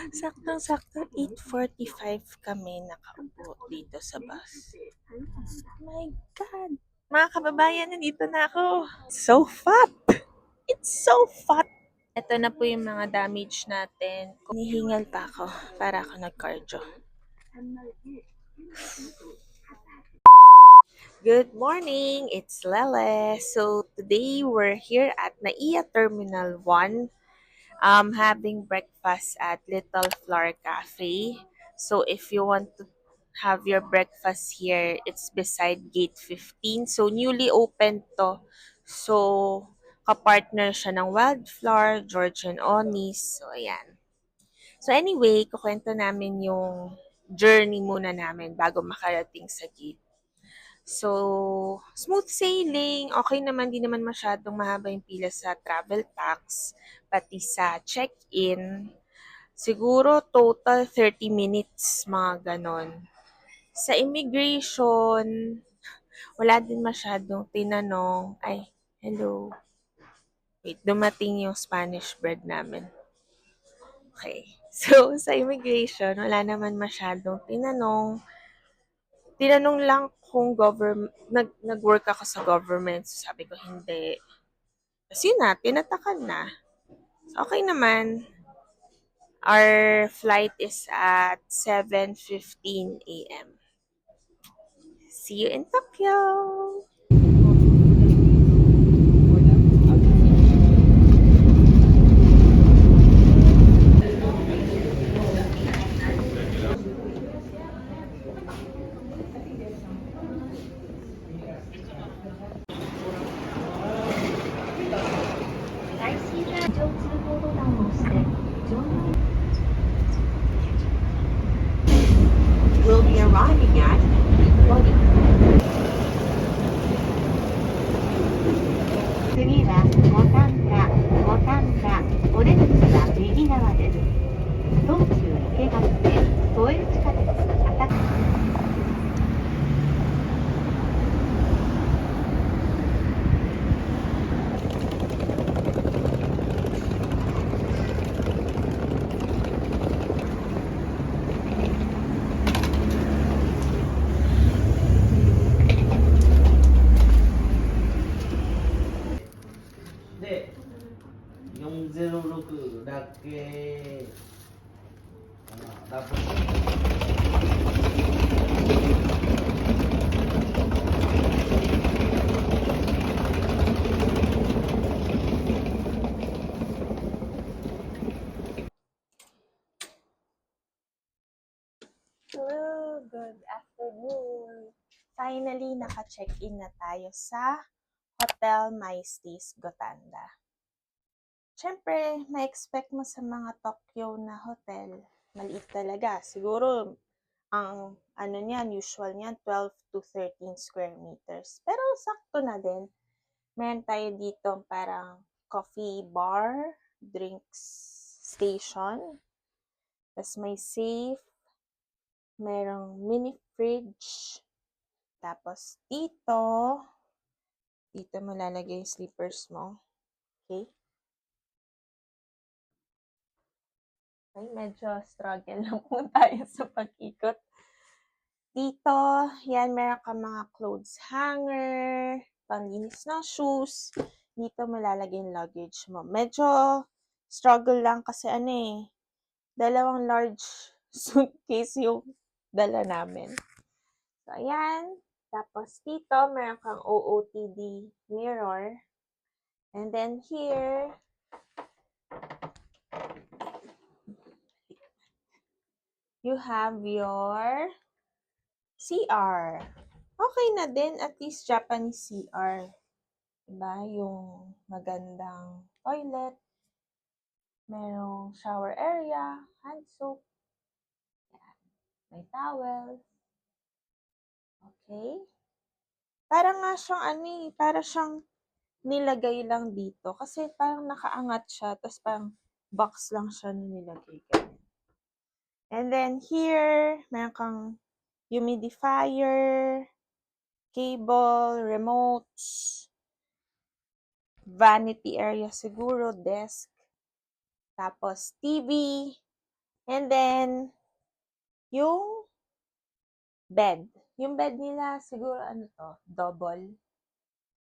Saktong-sakto 8:45 kami nakaupo dito sa bus. Oh my God! Mga kababayan, nandito na ako. So fat! It's so fat! Ito na po yung mga damage natin. Hinihingal pa ako para ako nag-cardio. Good morning! It's Lele. So today we're here at NAIA Terminal 1 having breakfast at Little Flower Cafe. So if you want to have your breakfast here, it's beside Gate 15. So newly opened to. So kapartner siya ng Wildflower, George and Onis. So ayan. So anyway, kukwento namin yung journey muna namin bago makarating sa gate. So, smooth sailing. Okay naman, di naman masyadong mahaba yung pila sa travel tax, pati sa check-in. Siguro total 30 minutes, mga ganon. Sa immigration, wala din masyadong tinanong. Ay, hello. Wait, dumating yung Spanish bread namin. Okay. So, sa immigration, wala naman masyadong tinanong. Tinanong lang kung nag-work ako sa government. So, sabi ko, hindi. Kasi yun na, tinatakan na. So, okay naman. Our flight is at 7:15 a.m. See you in Tokyo! We'll be arriving at Wadi. 次は五反田、お出口は右側です。東急池上線、都営地下鉄、浅草。で、406だけかな、ラップ。Hello, good afternoon. Finally, naka-check-in na tayo sa Hotel My Stays Gotanda. Siyempre, ma-expect mo sa mga Tokyo na hotel, maliit talaga. Siguro, ang usual niyan, 12 to 13 square meters. Pero sakto na din. Meron tayo dito parang coffee bar, drinks station. Tapos may safe, merong mini fridge. Tapos dito mo lalagay yung slippers mo. Okay? Okay, medyo struggle lang po tayo sa pag-ikot. Dito, yan, meron ka mga clothes hanger, panglinis ng shoes. Dito mo lalagay yung luggage mo. Medyo struggle lang kasi dalawang large suitcase yung dala namin. So, ayan. Tapos dito, meron kang OOTD mirror. And then here, you have your CR. Okay na din, at least Japanese CR. Diba? Yung magandang toilet. Merong shower area, hand soap. Yan. May towel. Okay. Parang nga siyang para siyang nilagay lang dito. Kasi parang nakaangat siya, tapos parang box lang siya na nilagay. And then here, meron kang humidifier, cable, remotes, vanity area siguro, desk, tapos TV, And then, yung bed. Yung bed nila, siguro ano to, double,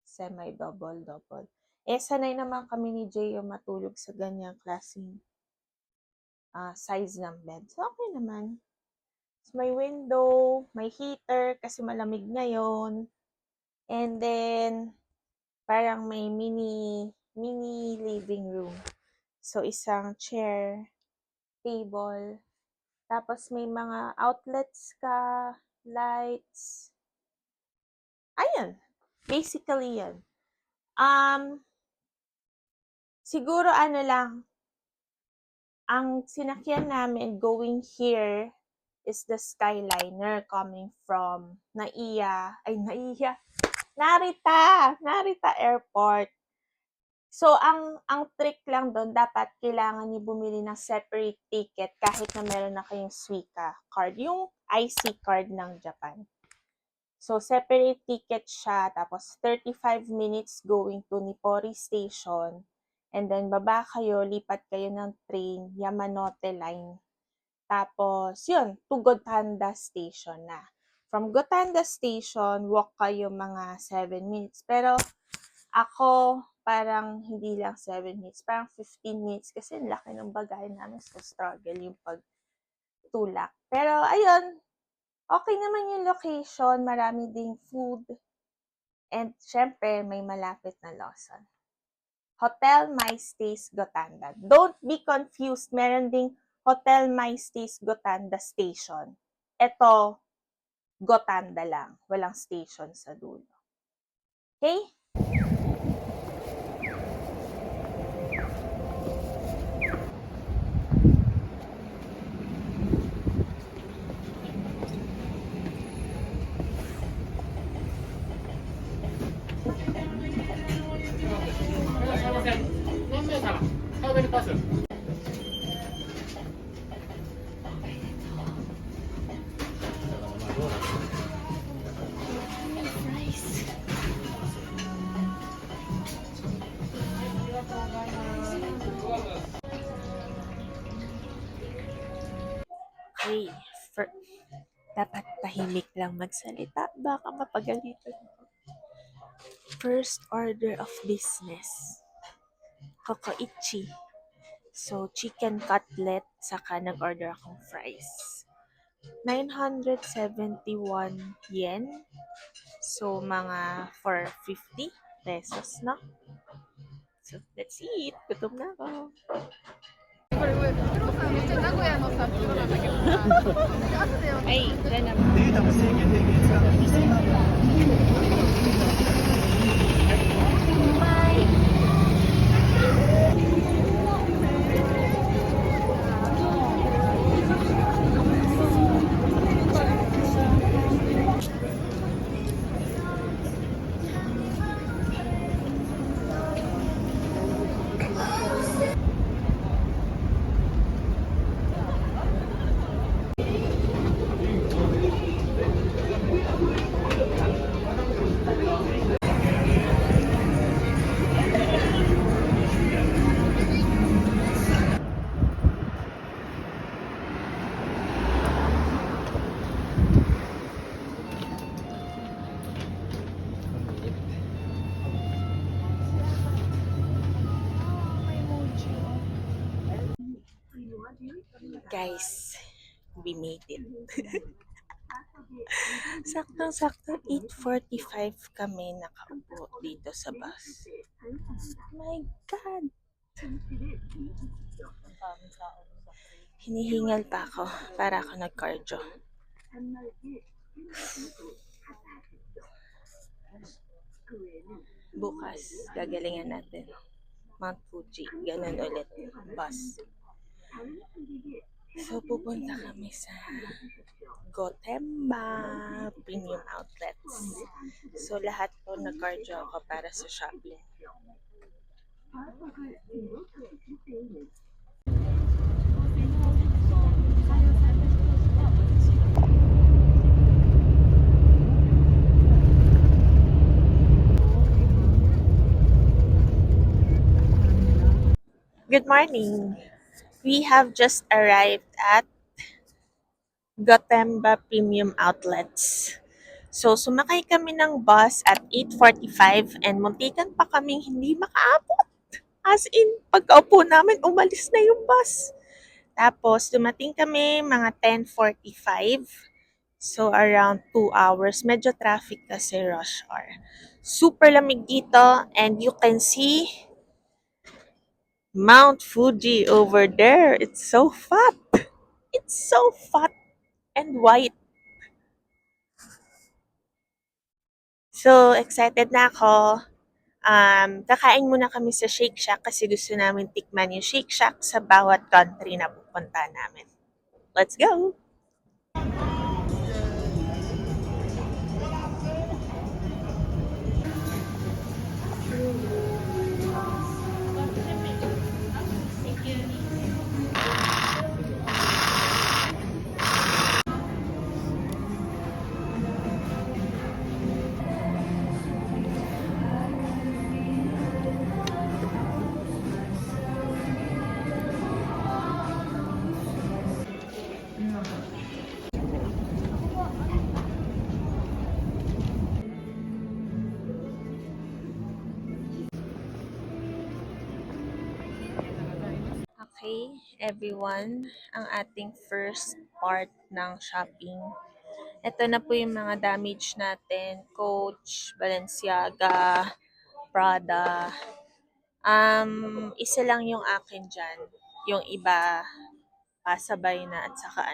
semi-double, double. Sanay naman kami ni Jay yung matulog sa ganyang klaseng size ng bed. So, okay naman. So, may window, may heater kasi malamig ngayon. And then, parang may mini living room. So, isang chair, table, tapos may mga outlets ka, lights. Ayun. Basically, yun. Siguro ano lang, ang sinakyan namin going here is the Skyliner coming from Narita Airport. So, ang trick lang doon, dapat kailangan niyo bumili ng separate ticket kahit na meron na kayong Suica card, yung IC card ng Japan. So, separate ticket siya, tapos 35 minutes going to Nippori Station, and then baba kayo, lipat kayo ng train, Yamanote Line. Tapos, yun, to Gotanda Station na. From Gotanda Station, walk kayo mga 7 minutes. Pero, ako, parang hindi lang 7 minutes, parang 15 minutes kasi ang laki ng bagay namin, so struggle yung pagtulak. Pero, ayun, okay naman yung location, marami ding food, and syempre, may malapit na Lawson. Hotel My Stays Gotanda. Don't be confused, meron ding Hotel My Stays Gotanda Station. Ito, Gotanda lang, walang station sa dulo. Okay? Okay. Dapat tahimik lang magsalita. Baka mapagalitan ako. First order of business. Kokoichi. So, chicken cutlet, saka nag-order akong fries. 971 yen. So, mga 450 pesos, no? So, let's eat. Gutom na ako. これ、プロさんめっちゃ名古屋のさ、プロなんだけどさ、後ではい、じゃあな。データも制限的に使うの2000万Guys, we made it. Saktong-sakto 8:45 kami nakaupo dito sa bus. My God! Hinihingal pa ako para ako nag-cardio. Bukas, gagalingan natin. Mount Fuji, ganun ulit. Bus. So, pupunta kami sa Gotemba Premium Outlets. So, lahat po nag-cardio ako para sa shopping. Good morning! We have just arrived at Gotemba Premium Outlets. So, sumakay kami ng bus at 8:45 and muntikan pa kaming hindi makaabot. As in, pagkaupo namin, umalis na yung bus. Tapos, dumating kami mga 10:45. So, around 2 hours. Medyo traffic kasi rush hour. Super lamig dito and you can see Mount Fuji over there. It's so fat. It's so fat and white. So, excited na ako. Kakain muna kami sa Shake Shack kasi gusto namin tikman yung Shake Shack sa bawat country na pupunta namin. Let's go! Okay, everyone, ang ating first part ng shopping. Ito na po yung mga damage natin. Coach, Balenciaga, Prada. Isa lang yung akin dyan. Yung iba, pasabay na at saka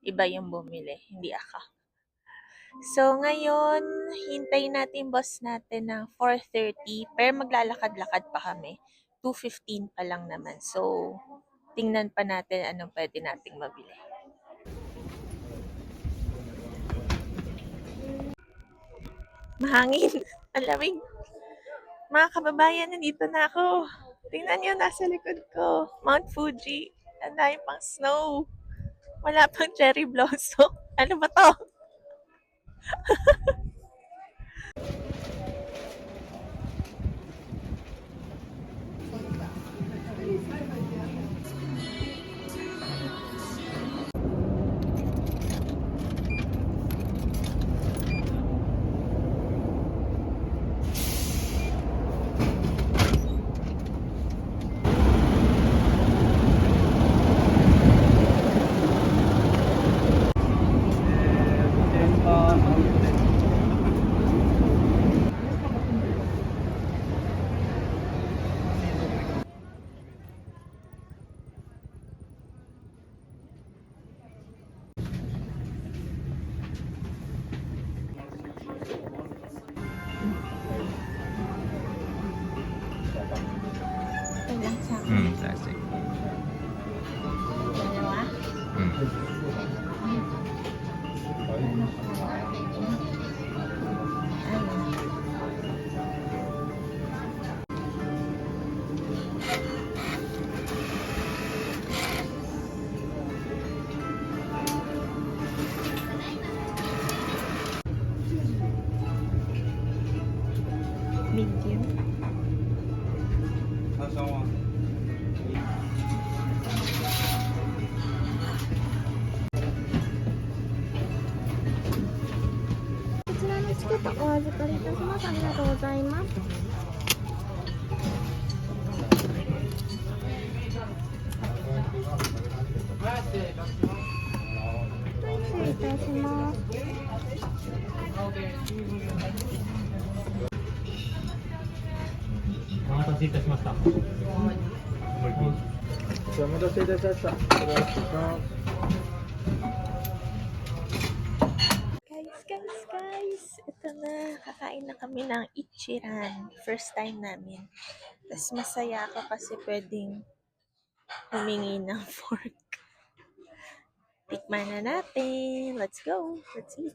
iba yung bumili, hindi ako. So, ngayon, hintayin natin yung boss natin ng 4:30, pero maglalakad-lakad pa kami. 2:15 pa lang naman. So, tingnan pa natin anong pwede nating mabili. Mahangin. Ang lamig. Mga kababayan, nandito na ako. Tingnan nyo, nasa likod ko. Mount Fuji. Ang dami pang snow. Wala pang cherry blossom. Ano ba to? Ito lang sa akin. Plastic. Dalawa. Medium. Guys, ito na. Kakain na kami ng Ichiran. First time namin. Tapos masaya ako kasi pwedeng humingi ng fork. Tikman na natin. Let's go. Let's eat.